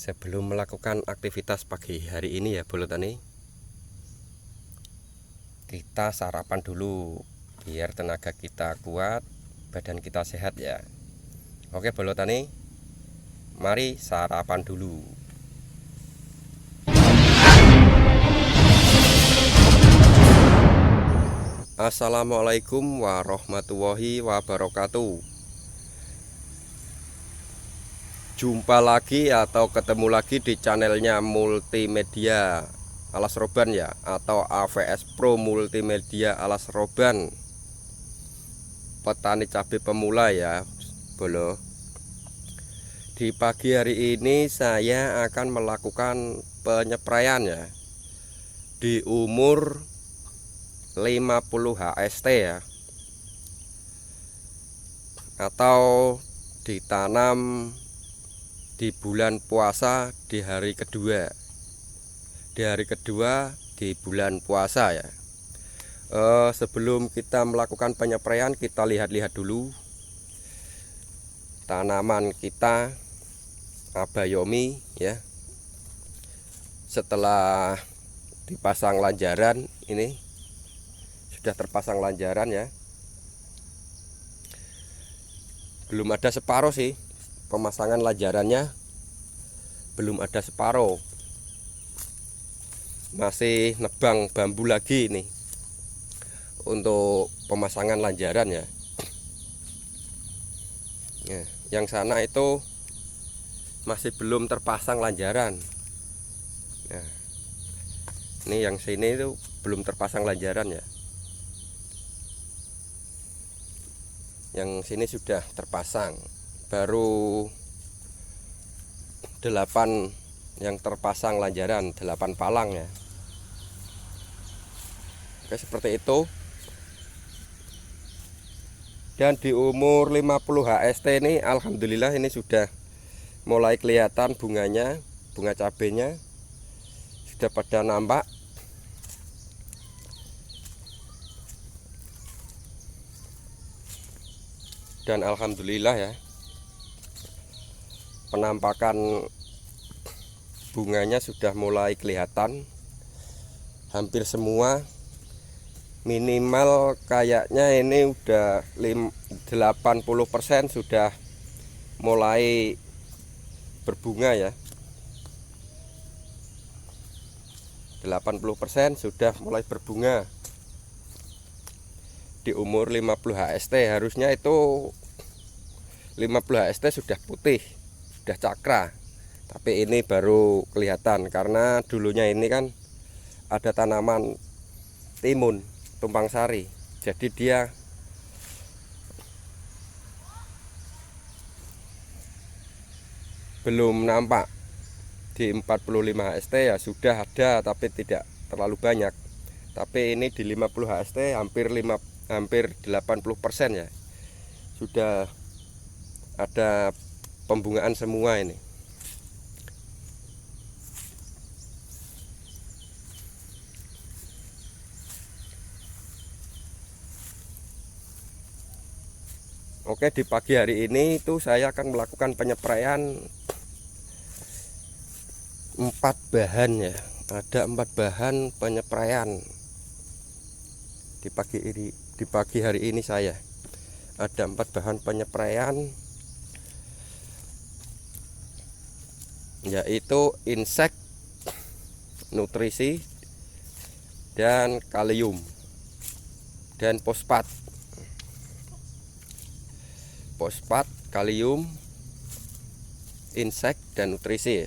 Sebelum melakukan aktivitas pagi hari ini ya Bolo Tani, kita sarapan dulu biar tenaga kita kuat, badan kita sehat ya. Oke Bolo Tani, mari sarapan dulu. Assalamualaikum warahmatullahi wabarakatuh. Jumpa lagi atau ketemu lagi di channelnya Multimedia Alas Roban ya, atau AVS Pro Multimedia Alas Roban, petani cabai pemula ya Bolo. Di pagi hari ini saya akan melakukan penyepraian ya di umur 50 HST ya, atau ditanam di bulan puasa di hari kedua. Di hari kedua di bulan puasa ya. Sebelum kita melakukan penyepraian, kita lihat-lihat dulu tanaman kita Abayomi ya. Setelah dipasang lanjaran, ini sudah terpasang lanjaran ya. Belum ada separuh sih, pemasangan lanjarannya belum ada separuh, masih nebang bambu lagi nih untuk pemasangan lanjaran ya. Nah, yang sana itu masih belum terpasang lanjaran. Nah, ini yang sini itu belum terpasang lanjaran ya. Yang sini sudah terpasang, baru 8 yang terpasang lanjaran, 8 palang ya. Oke, seperti itu. Dan di umur 50 HST ini alhamdulillah ini sudah mulai kelihatan bunganya, bunga cabenya sudah pada nampak. Dan alhamdulillah ya, penampakan bunganya sudah mulai kelihatan hampir semua. Minimal kayaknya ini udah 80% sudah mulai berbunga ya. 80% sudah mulai berbunga. Di umur 50 HST harusnya itu 50 HST sudah putih, sudah cakra. Tapi ini baru kelihatan karena dulunya ini kan ada tanaman timun tumpang sari, jadi dia belum nampak. Di 45 HST ya sudah ada tapi tidak terlalu banyak. Tapi ini di 50 HST hampir 80% ya sudah ada pembungaan semua ini. Oke, di pagi hari ini itu saya akan melakukan penyepraian 4 bahan ya. Ada 4 bahan penyepraian di pagi hari ini. Saya ada 4 bahan penyepraian, yaitu insek, nutrisi, dan kalium, dan fosfat. Fosfat, kalium, insek, dan nutrisi.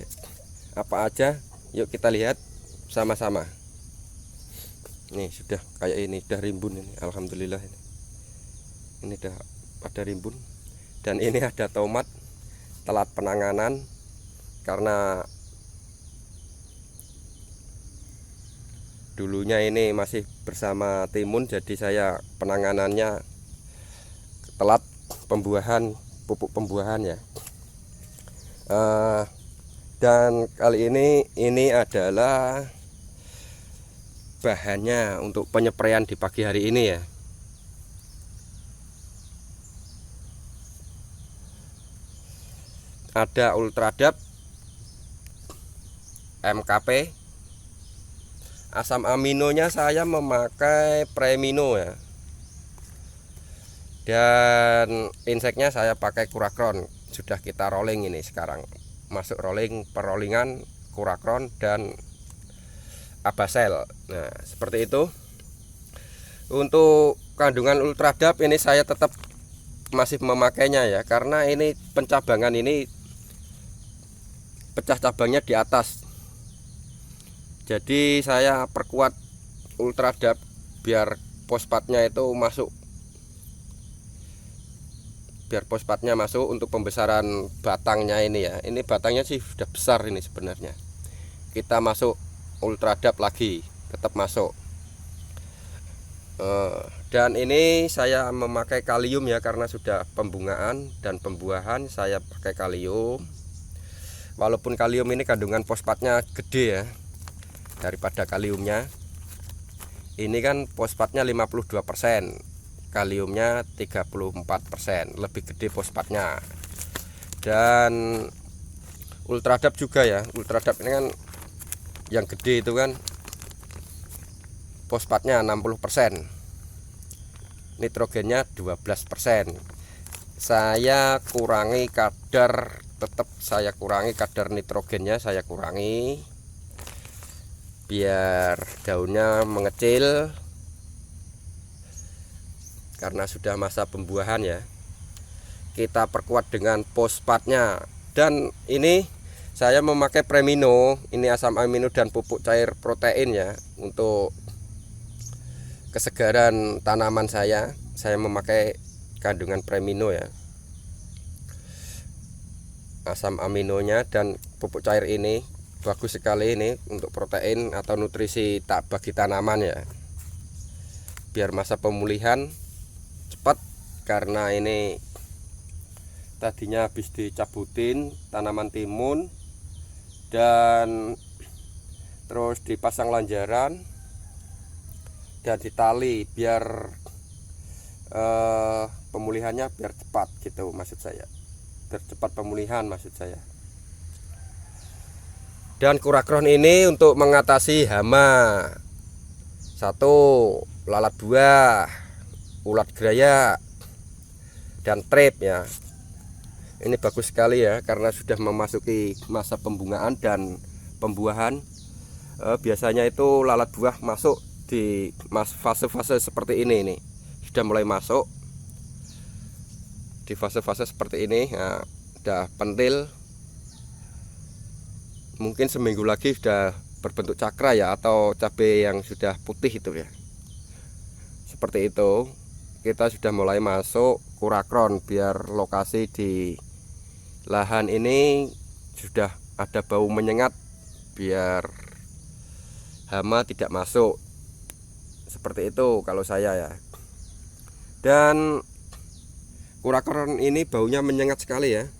Apa aja? Yuk kita lihat sama-sama. Nih sudah kayak ini, udah rimbun ini. Alhamdulillah ini udah ada rimbun. Dan ini ada tomat telat penanganan karena dulunya ini masih bersama timun, jadi saya penanganannya telat pembuahan, pupuk pembuahan ya. Dan kali ini adalah bahannya untuk penyepraian di pagi hari ini ya. Ada Ultradap MKP. Asam aminonya saya memakai Premino ya. Dan inseknya saya pakai Kurakron. Sudah kita rolling ini sekarang. Masuk rolling, perrollingan Kurakron dan Abasel. Nah, seperti itu. Untuk kandungan Ultradap ini saya tetap masih memakainya ya, karena ini pencabangan ini pecah cabangnya di atas. Jadi saya perkuat Ultradap biar fosfatnya itu masuk. Biar fosfatnya masuk untuk pembesaran batangnya ini ya. Ini batangnya sih sudah besar ini sebenarnya. Kita masuk Ultradap lagi, tetap masuk. Dan ini saya memakai kalium ya, karena sudah pembungaan dan pembuahan saya pakai kalium. Walaupun kalium ini kandungan fosfatnya gede ya daripada kaliumnya. Ini kan fosfatnya 52%, kaliumnya 34%, lebih gede fosfatnya. Dan Ultradap juga ya, Ultradap ini kan yang gede itu kan fosfatnya 60%, nitrogennya 12%. Saya kurangi kadar, tetap saya kurangi kadar nitrogennya, saya kurangi biar daunnya mengecil, karena sudah masa pembuahan ya. Kita perkuat dengan fosfatnya. Dan ini saya memakai Premino, ini asam amino dan pupuk cair protein ya. Untuk kesegaran tanaman saya memakai kandungan Premino ya. Asam aminonya dan pupuk cair ini bagus sekali ini untuk protein atau nutrisi tak bagi tanaman ya, biar masa pemulihan cepat. Karena ini tadinya habis dicabutin tanaman timun dan terus dipasang lanjaran dan ditali biar pemulihannya biar cepat gitu maksud saya, biar cepat pemulihan maksud saya. Dan Kurakron ini untuk mengatasi hama, satu, lalat buah, ulat geraya, dan trip ya. Ini bagus sekali ya, karena sudah memasuki masa pembungaan dan pembuahan. Biasanya itu lalat buah masuk di fase-fase seperti ini nih. Sudah mulai masuk di fase-fase seperti ini. Nah, udah pentil. Mungkin seminggu lagi sudah berbentuk cakra ya, atau cabai yang sudah putih itu ya. Seperti itu. Kita sudah mulai masuk Kurakron biar lokasi di lahan ini sudah ada bau menyengat, biar hama tidak masuk. Seperti itu kalau saya ya. Dan Kurakron ini baunya menyengat sekali ya.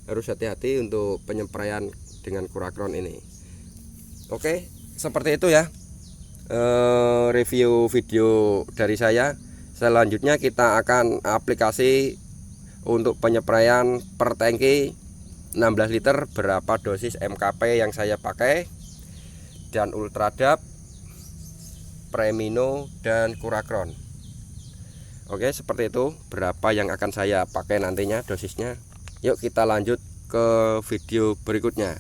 Harus hati-hati untuk penyempraian dengan Kurakron ini. Oke, seperti itu ya review video dari saya. Selanjutnya kita akan aplikasi untuk penyempraian per tangki 16 liter, berapa dosis MKP yang saya pakai, dan Ultradap, Premino, dan Kurakron. Oke, seperti itu berapa yang akan saya pakai nantinya dosisnya. Yuk kita lanjut ke video berikutnya.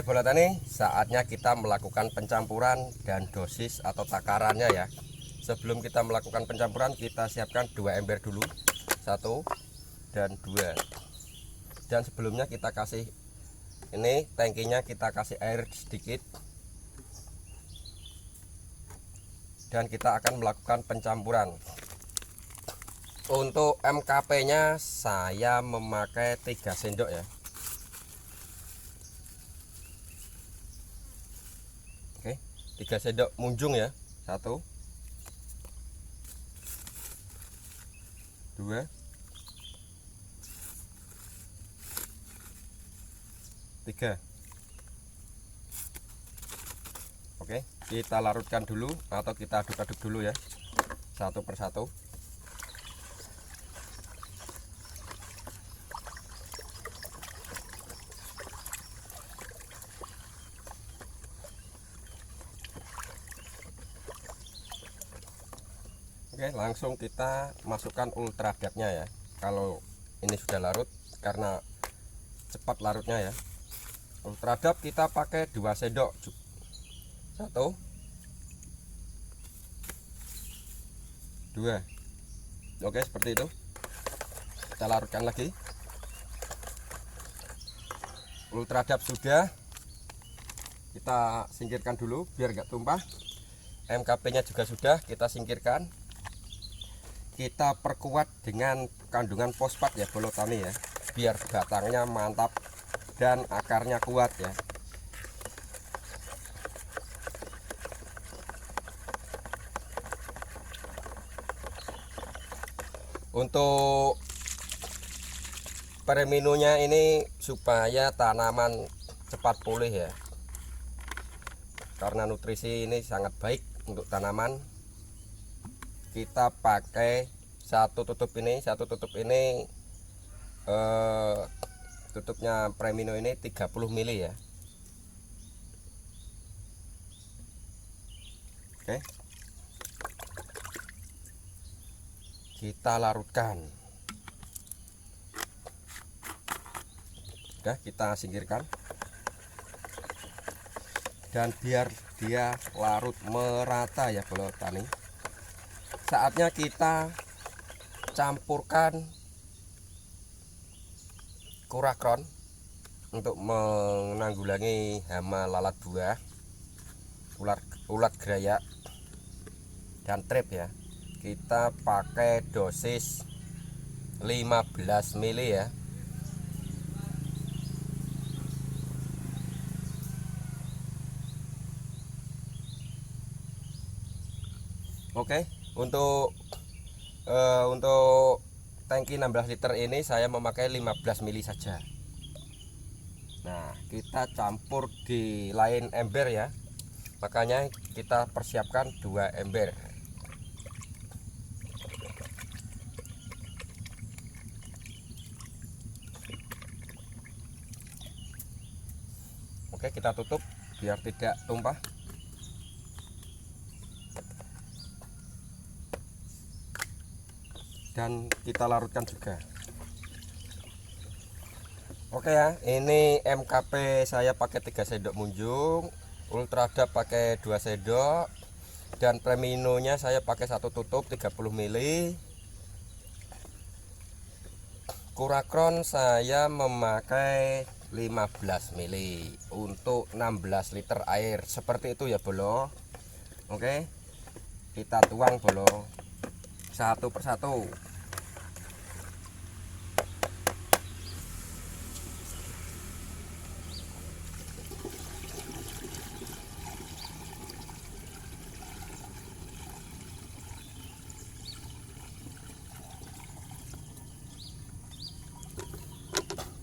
Oke bola tani, saatnya kita melakukan pencampuran dan dosis atau takarannya ya. Sebelum kita melakukan pencampuran, kita siapkan 2 ember dulu, 1 dan 2. Dan sebelumnya kita kasih ini tangkinya, kita kasih air sedikit. Dan kita akan melakukan pencampuran. Untuk MKP nya saya memakai 3 sendok ya. Oke, 3 sendok munjung ya. 1 2 3. Oke, kita larutkan dulu atau kita aduk-aduk dulu ya, satu persatu. Oke, langsung kita masukkan ultradapnya ya. Kalau ini sudah larut, karena cepat larutnya ya. Ultradap kita pakai 2 sendok. 1 2. Oke, seperti itu. Kita larutkan lagi. Ultradap sudah, kita singkirkan dulu biar nggak tumpah. MKP nya juga sudah, kita singkirkan. Kita perkuat dengan kandungan fosfat ya bolo tani ya, biar batangnya mantap dan akarnya kuat ya. Untuk preminunya ini supaya tanaman cepat pulih ya, karena nutrisi ini sangat baik untuk tanaman. Kita pakai satu tutup ini tutupnya Premino ini 30 mili ya. Oke, kita larutkan. Udah, kita singkirkan. Dan biar dia larut merata ya bolo tani, saatnya kita campurkan Kurakron untuk menanggulangi hama lalat buah, ulat gerayak dan trip ya. Kita pakai dosis 15 mili ya. Oke, untuk tangki 16 liter ini saya memakai 15 mili saja. Nah, kita campur di lain ember ya. Makanya kita persiapkan 2 ember. Oke, kita tutup biar tidak tumpah. Dan kita larutkan juga. Oke ya, ini MKP saya pakai 3 sendok munjung, Ultradap pakai 2 sendok, dan Preminonya saya pakai 1 tutup 30 mili. Kurakron saya memakai 15 mili untuk 16 liter air. Seperti itu ya bolo. Oke, kita tuang bolo satu persatu.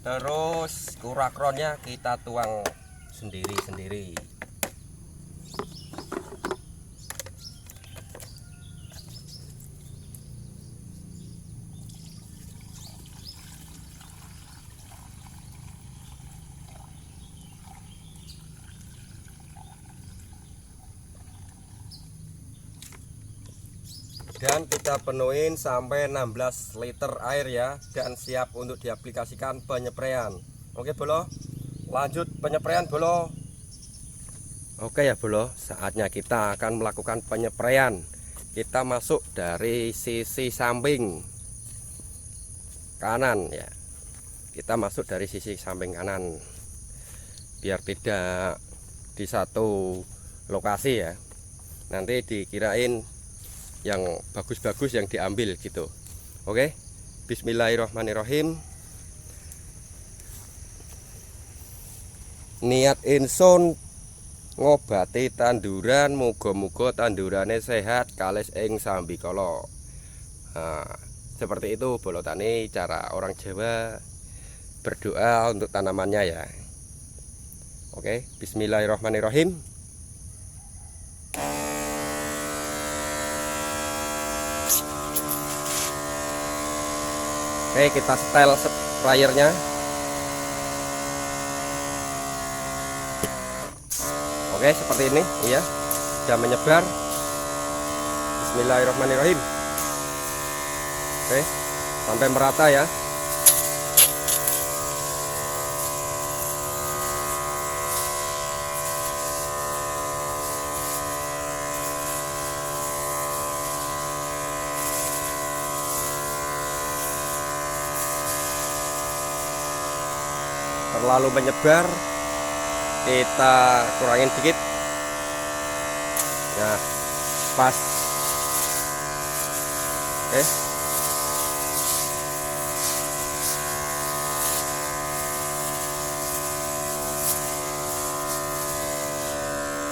Terus kurakronnya kita tuang sendiri-sendiri. Dan kita penuhin sampai 16 liter air ya, dan siap untuk diaplikasikan penyepraian. Oke bolo, Lanjut penyepraian bolo. Oke ya bolo, saatnya kita akan melakukan penyepraian. Kita masuk dari sisi samping kanan ya. Kita masuk dari sisi samping kanan biar tidak di satu lokasi ya. Nanti dikirain yang bagus-bagus yang diambil gitu. Oke, bismillahirrahmanirrahim. Niat insun ngobati tanduran, muga-muga tandurane sehat kalis ing sambikala. Nah, seperti itu bolo tani, cara orang Jawa berdoa untuk tanamannya ya. Oke, bismillahirrahmanirrahim. Oke, kita setel sprayernya. Oke, seperti ini ya, sudah menyebar. Bismillahirrahmanirrahim. Oke, sampai merata ya. Terlalu menyebar, kita kurangin dikit. Nah, pas. Oke.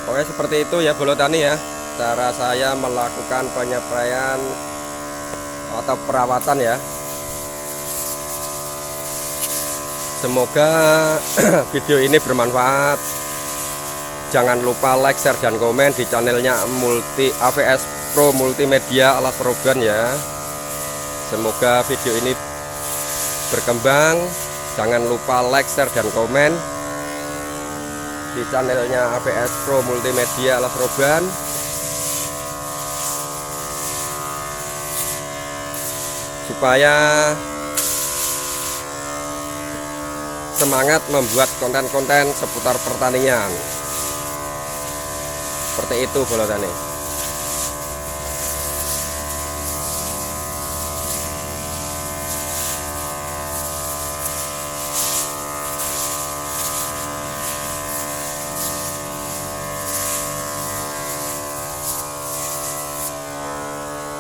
Oke, seperti itu ya bolo tani ya, cara saya melakukan penyepraian atau perawatan ya. Semoga video ini bermanfaat. Jangan lupa like, share, dan komen di channelnya AVS Pro Multimedia Alas Roban ya. Semoga video ini berkembang. Jangan lupa like, share, dan komen di channelnya AVS Pro Multimedia Alas Roban. Supaya semangat membuat konten-konten seputar pertanian. Seperti itu bolo tani.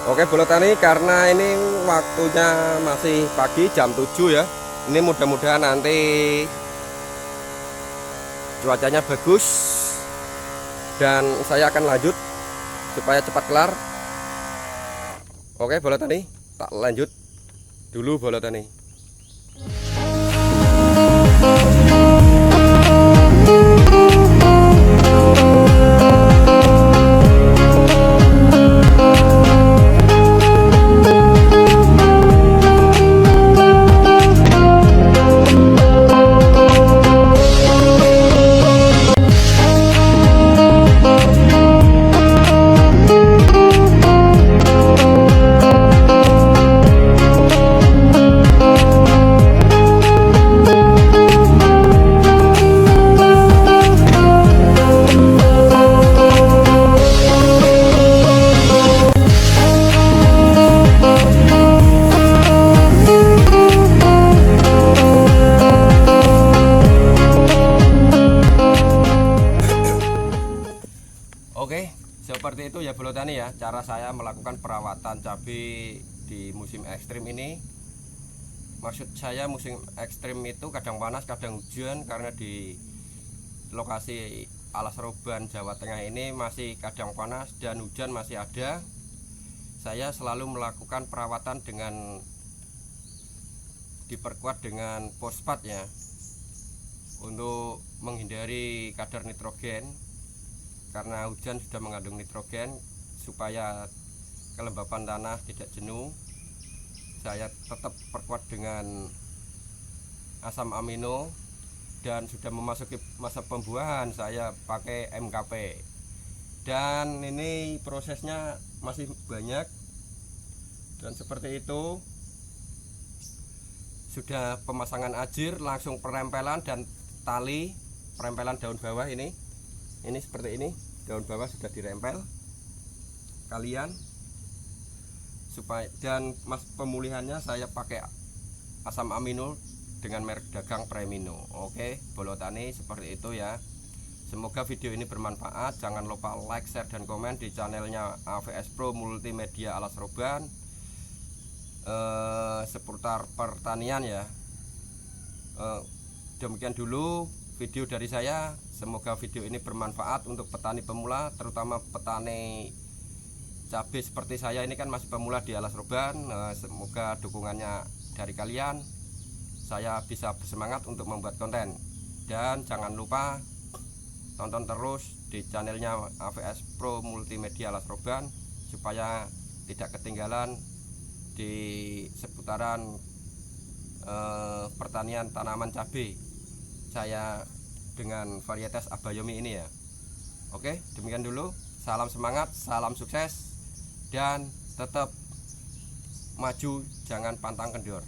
Oke bolo tani, karena ini waktunya masih pagi jam 7 ya. Ini mudah-mudahan nanti cuacanya bagus dan saya akan lanjut supaya cepat kelar. Oke bolo tani, tak lanjut dulu bolo tani. Oke, seperti itu ya bolo tani ya, cara saya melakukan perawatan cabai di musim ekstrim ini. Maksud saya musim ekstrim itu kadang panas, kadang hujan, karena di lokasi Alas Roban Jawa Tengah ini masih kadang panas dan hujan masih ada. Saya selalu melakukan perawatan dengan diperkuat dengan fosfat ya, untuk menghindari kadar nitrogen. Karena hujan sudah mengandung nitrogen, supaya kelembapan tanah tidak jenuh, saya tetap perkuat dengan asam amino. Dan sudah memasuki masa pembuahan, saya pakai MKP. Dan ini prosesnya masih banyak. Dan seperti itu, sudah pemasangan ajir, langsung penempelan, dan tali perempelan daun bawah ini seperti ini, daun bawah sudah dirempel kalian supaya, dan pemulihannya saya pakai asam amino dengan merek dagang Premino. Oke, bolotani seperti itu ya. Semoga video ini bermanfaat. Jangan lupa like, share, dan komen di channelnya AVS Pro Multimedia Alas Roban seputar pertanian ya. Demikian dulu video dari saya. Semoga video ini bermanfaat untuk petani pemula, terutama petani cabai seperti saya ini kan masih pemula di Alas Roban. Semoga dukungannya dari kalian, saya bisa bersemangat untuk membuat konten. Dan jangan lupa tonton terus di channelnya AVS Pro Multimedia Alas Roban supaya tidak ketinggalan di seputaran pertanian tanaman cabai saya dengan varietas Abayomi ini ya. Oke, demikian dulu. Salam semangat, salam sukses, dan tetap maju, jangan pantang kendor.